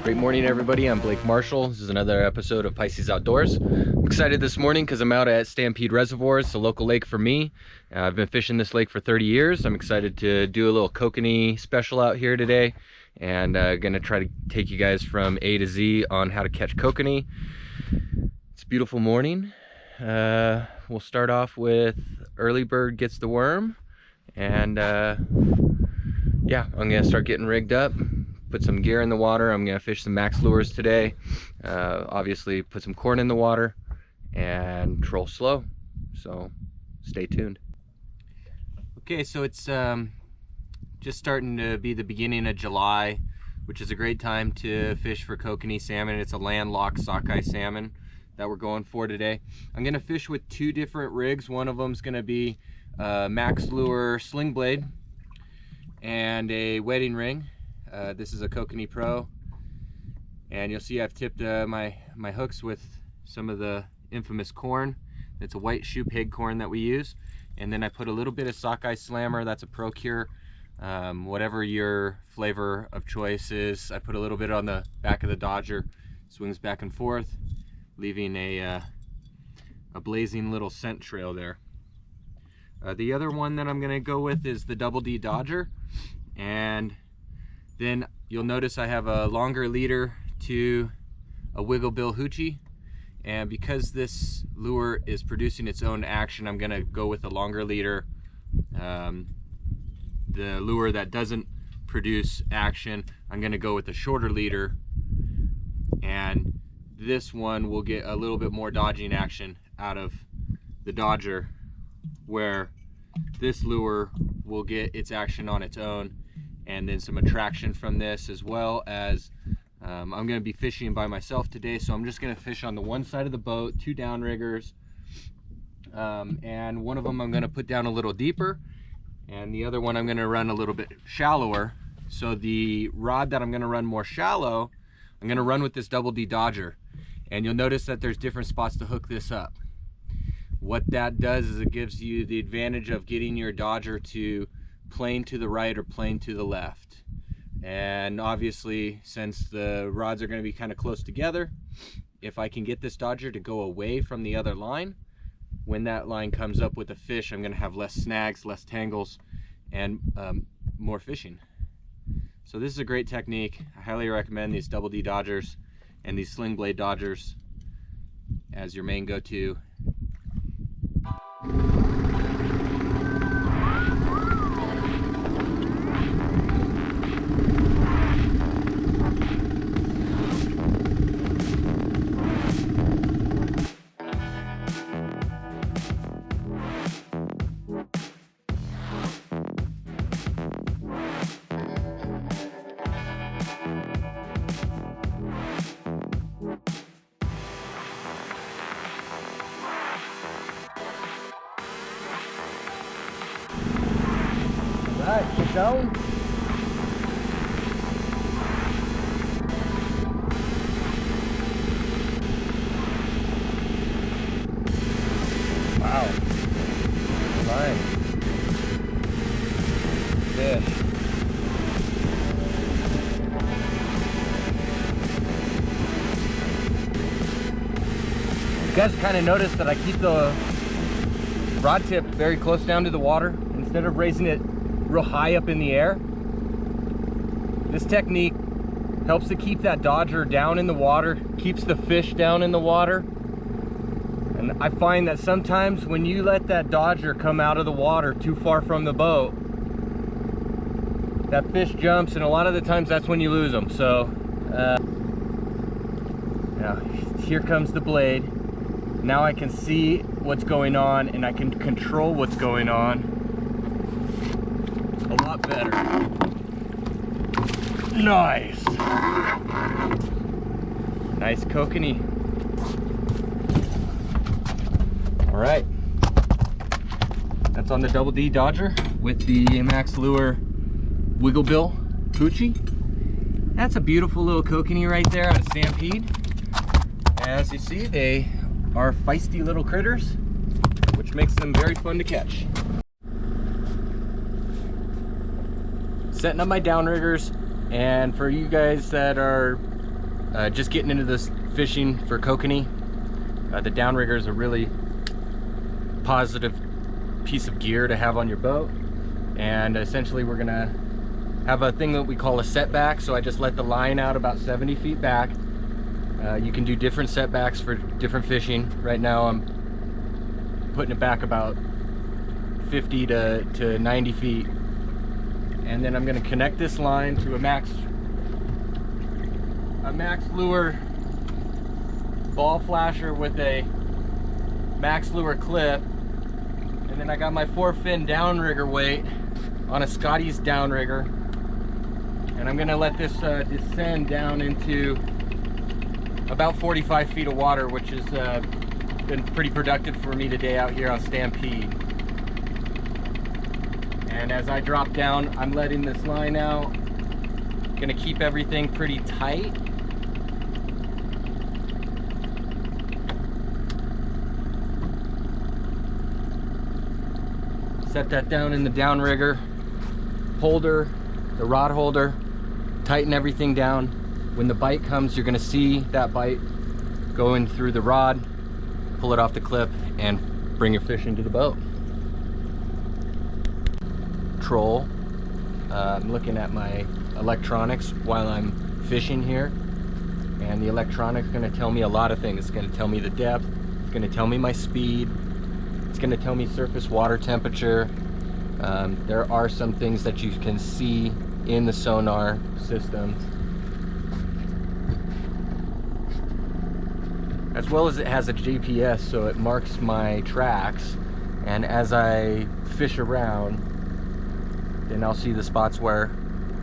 Great morning, everybody. I'm Blake Marshall. This is another episode of Pisces Outdoors. I'm excited this morning because I'm out at Stampede Reservoir. It's a local lake for me. I've been fishing this lake for 30 years. I'm excited to do a little Kokanee special out here today, and gonna try to take you guys from A to Z on how to catch Kokanee. It's a beautiful morning. We'll start off with early bird gets the worm, and yeah, I'm gonna start getting rigged up, put some gear in the water. I'm gonna fish some max lures today. Obviously put some corn in the water and troll slow, so stay tuned. Okay, so it's just starting to be the beginning of July, which is a great time to fish for Kokanee salmon. It's a landlocked sockeye salmon that we're going for today. I'm gonna fish with two different rigs. One of them's gonna be max lure sling blade and a wedding ring. This is a Kokanee Pro, and you'll see I've tipped my hooks with some of the infamous corn. It's a white shoe pig corn that we use, and then I put a little bit of sockeye slammer. That's a Pro Cure, whatever your flavor of choice is. I put a little bit on the back of the Dodger, swings back and forth, leaving a blazing little scent trail there. The other one that I'm gonna go with is the Double D Dodger, and then you'll notice I have a longer leader to a wiggle bill hoochie, and because this lure is producing its own action, I'm gonna go with a longer leader. The lure that doesn't produce action, I'm gonna go with a shorter leader, and this one will get a little bit more dodging action out of the Dodger, where this lure will get its action on its own, and then some attraction from this, as well as I'm going to be fishing by myself today, so I'm just going to fish on the one side of the boat, two downriggers, and one of them I'm going to put down a little deeper, and the other one I'm going to run a little bit shallower. So the rod that I'm going to run more shallow, I'm going to run with this Double D Dodger, and you'll notice that there's different spots to hook this up. What that does is it gives you the advantage of getting your Dodger to plane to the right or plane to the left. And obviously, since the rods are going to be kind of close together, if I can get this Dodger to go away from the other line, when that line comes up with a fish, I'm going to have less snags, less tangles, and more fishing. So this is a great technique. I highly recommend these Double D Dodgers and these Sling Blade Dodgers as your main go-to. Alright, get down. Wow. Fine. Fish. You guys kind of notice that I keep the rod tip very close down to the water instead of raising it real high up in the air. This technique helps to keep that Dodger down in the water, keeps the fish down in the water. And I find that sometimes when you let that Dodger come out of the water too far from the boat, that fish jumps, and a lot of the times that's when you lose them. So now here comes the blade. Now I can see what's going on, and I can control what's going on a lot better. Nice. Nice Kokanee. All right. That's on the Double D Dodger with the Max Lure Wiggle Bill Hoochie. That's a beautiful little Kokanee right there out of Stampede. As you see, they are feisty little critters, which makes them very fun to catch. Setting up my downriggers, and for you guys that are Just getting into this fishing for kokanee. The downrigger is a really positive piece of gear to have on your boat, and essentially we're gonna have a thing that we call a setback. So I just let the line out about 70 feet back. You can do different setbacks for different fishing. Right now I'm putting it back about 50 to 90 feet, and then I'm going to connect this line to a max lure ball flasher with a max lure clip, and then I got my 4-fin downrigger weight on a Scotty's downrigger, and I'm going to let this descend down into about 45 feet of water, which has been pretty productive for me today out here on Stampede. And as I drop down, I'm letting this line out. Gonna keep everything pretty tight. Set that down in the downrigger holder, the rod holder. Tighten everything down. When the bite comes, you're gonna see that bite going through the rod. Pull it off the clip and bring your fish into the boat. Troll. I'm looking at my electronics while I'm fishing here, and the electronics going to tell me a lot of things. It's going to tell me the depth, it's going to tell me my speed, it's going to tell me surface water temperature. There are some things that you can see in the sonar system, as well as it has a GPS, so it marks my tracks, and as I fish around, then I'll see the spots where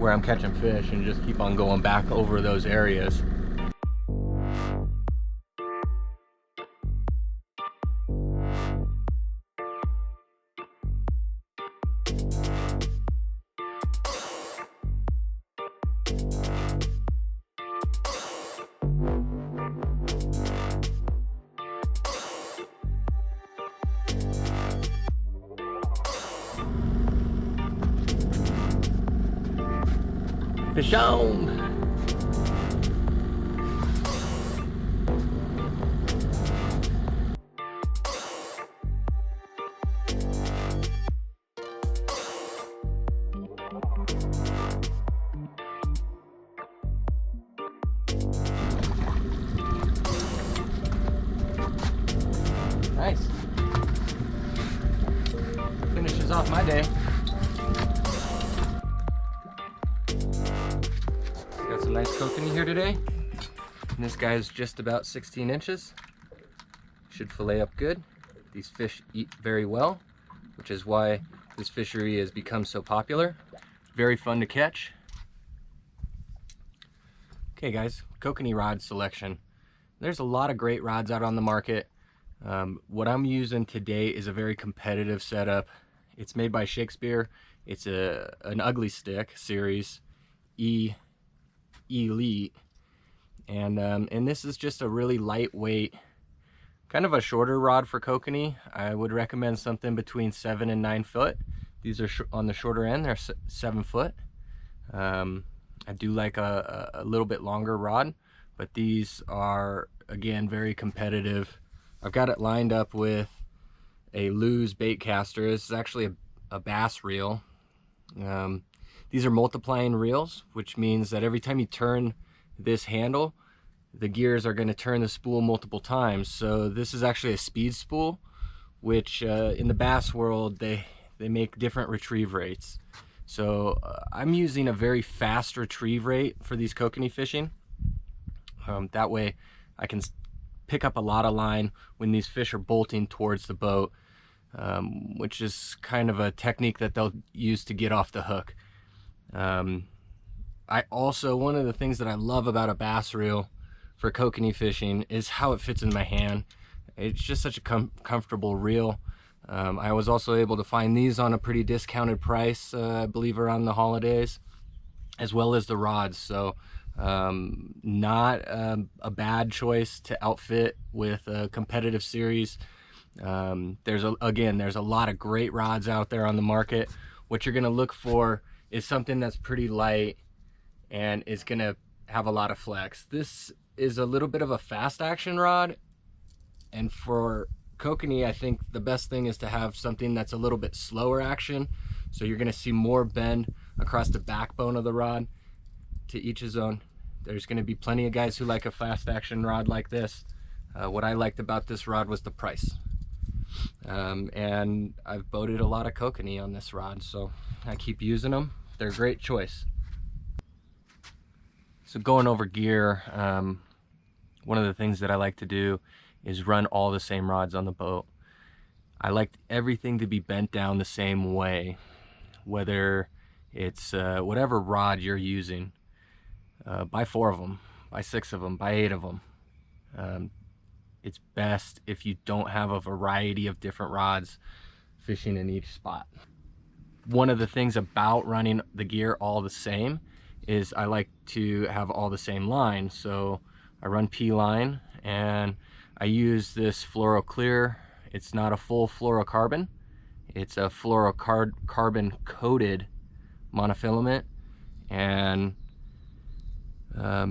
I'm catching fish and just keep on going back over those areas. Fish on! Nice. Finishes off my day. Got some nice kokanee here today. And this guy's just about 16 inches. Should fillet up good. These fish eat very well, which is why this fishery has become so popular. Very fun to catch. Okay guys, kokanee rod selection. There's a lot of great rods out on the market. What I'm using today is a very competitive setup. It's made by Shakespeare. It's an ugly stick series, Elite, and this is just a really lightweight, kind of a shorter rod for kokanee. I would recommend something between 7 and 9 foot. These are on the shorter end. They're 7 foot. I do like a little bit longer rod, but these are again very competitive. I've got it lined up with a Lew's bait caster. This is actually a bass reel. These are multiplying reels, which means that every time you turn this handle, the gears are going to turn the spool multiple times. So this is actually a speed spool, which in the bass world, they make different retrieve rates. So I'm using a very fast retrieve rate for these kokanee fishing. That way I can pick up a lot of line when these fish are bolting towards the boat, which is kind of a technique that they'll use to get off the hook. I also, one of the things that I love about a bass reel for kokanee fishing is how it fits in my hand. It's just such a comfortable reel. I was also able to find these on a pretty discounted price, I believe around the holidays, as well as the rods. So not a bad choice to outfit with a competitive series. There's a lot of great rods out there on the market. What you're going to look for is something that's pretty light and is going to have a lot of flex. This is a little bit of a fast action rod, and for Kokanee, I think the best thing is to have something that's a little bit slower action. So you're gonna see more bend across the backbone of the rod. To each his own. There's gonna be plenty of guys who like a fast action rod like this. What I liked about this rod was the price. And I've boated a lot of Kokanee on this rod, so I keep using them. They're a great choice. So going over gear, one of the things that I like to do is run all the same rods on the boat. I like everything to be bent down the same way, whether it's whatever rod you're using. Buy 4 of them, buy 6 of them, buy 8 of them. It's best if you don't have a variety of different rods fishing in each spot. One of the things about running the gear all the same is I like to have all the same line. So I run P line, and I use this fluoro clear. It's not a full fluorocarbon. It's a fluorocarbon coated monofilament, and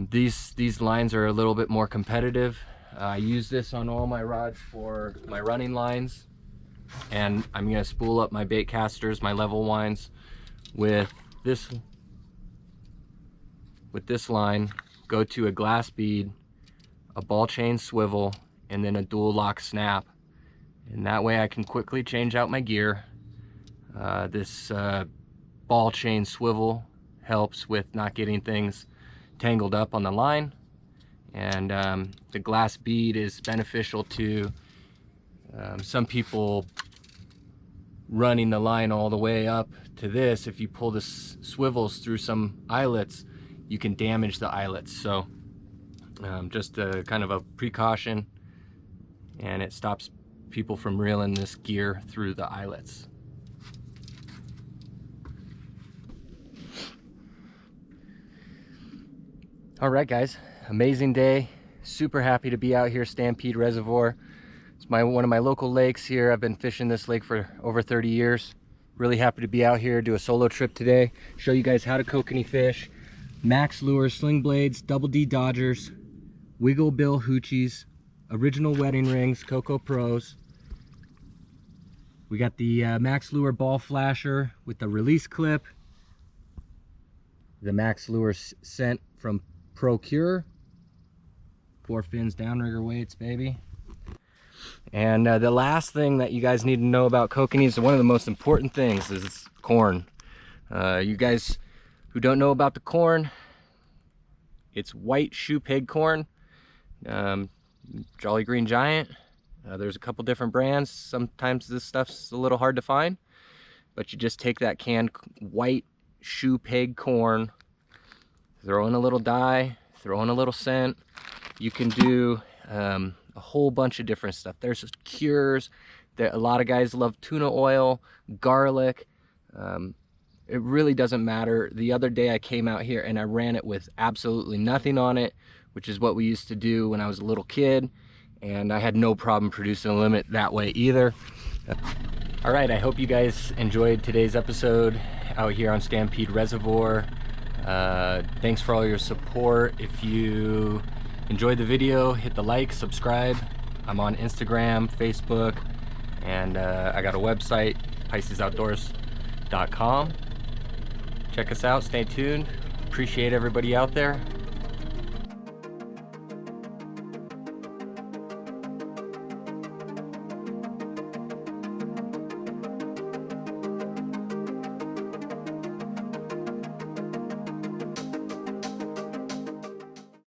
these lines are a little bit more competitive. I use this on all my rods for my running lines, and I'm gonna spool up my bait casters, my level winds with this line, go to a glass bead, a ball chain swivel, and then a dual lock snap. And that way I can quickly change out my gear. This ball chain swivel helps with not getting things tangled up on the line, and the glass bead is beneficial to some people running the line all the way up to this. If you pull the swivels through some eyelets, you can damage the eyelets. So just a kind of a precaution, and it stops people from reeling this gear through the eyelets. All right, guys, amazing day. Super happy to be out here, Stampede Reservoir. It's one of my local lakes here. I've been fishing this lake for over 30 years. Really happy to be out here, do a solo trip today, show you guys how to Kokanee fish. Max lures, sling blades, double D Dodgers, wiggle bill hoochies, original wedding rings, Coco Pros. We got the Max lure ball flasher with the release clip, the Max lure scent from Procure, 4 fins downrigger weights, baby. And the last thing that you guys need to know about Kokanee is one of the most important things is corn. You guys who don't know about the corn, it's white shoe peg corn, Jolly Green Giant. There's a couple different brands. Sometimes this stuff's a little hard to find, but you just take that canned white shoe peg corn, throw in a little dye, throw in a little scent. You can do a whole bunch of different stuff. There's cures. A lot of guys love tuna oil, garlic. It really doesn't matter. The other day I came out here and I ran it with absolutely nothing on it, which is what we used to do when I was a little kid, and I had no problem producing a limit that way either. All right, I hope you guys enjoyed today's episode out here on Stampede Reservoir. Thanks for all your support. If you enjoyed the video, hit the like, subscribe. I'm on Instagram, Facebook, and I got a website, PiscesOutdoors.com. Check us out, stay tuned. Appreciate everybody out there.